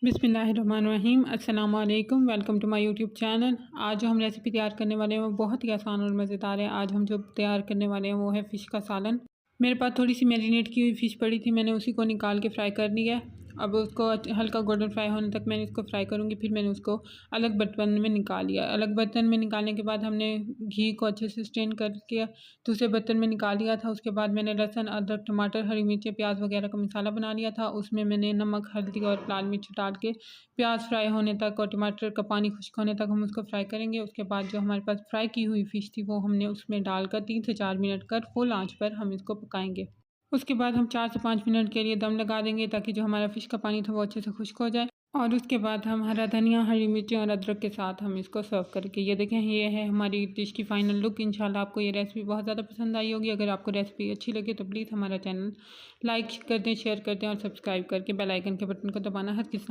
बिस्मिल्लाहिर्रहमानिर्रहीम। अस्सलाम वालेकुम। Welcome to my YouTube channel. आज जो हम रेसिपी तैयार करने वाले हैं वो बहुत ही आसान और मज़ेदार है। आज हम जो तैयार करने वाले हैं वो है फ़िश का सालन। मेरे पास थोड़ी सी मैरिनेट की हुई फ़िश पड़ी थी, मैंने उसी को निकाल के फ्राई कर लिया है। अब उसको हल्का गोल्डन फ्राई होने तक मैंने इसको फ्राई करूँगी। फिर मैंने उसको अलग बर्तन में निकाल लिया। अलग बर्तन में निकालने के बाद हमने घी को अच्छे से स्ट्रेन करके दूसरे बर्तन में निकाल लिया था। उसके बाद मैंने लहसुन, अदरक, टमाटर, हरी मिर्चें, प्याज वगैरह का मसाला बना लिया था। उसमें मैंने नमक, हल्दी और लाल मिर्च डाल के प्याज फ्राई होने तक और टमाटर का पानी खुश्क होने तक हम उसको फ्राई करेंगे। उसके बाद जो हमारे पास फ्राई की हुई फ़िश थी वो हमने उसमें डालकर 3 से 4 मिनट कर फुल आंच पर हम इसको पकाएंगे। उसके बाद हम 4 से 5 मिनट के लिए दम लगा देंगे ताकि जो हमारा फ़िश का पानी था वो अच्छे से खुश्क हो जाए। और उसके बाद हम हरा धनिया, हरी मिर्चें और अदरक के साथ हम इसको सर्व करके ये देखें, ये है हमारी डिश की फ़ाइनल लुक। इंशाल्लाह आपको ये रेसिपी बहुत ज़्यादा पसंद आई होगी। अगर आपको रेसिपी अच्छी लगे तो प्लीज़ हमारा चैनल लाइक कर दें, शेयर कर दें और सब्सक्राइब करके बेल आइकन के बटन को दबाना हरगिज़ ना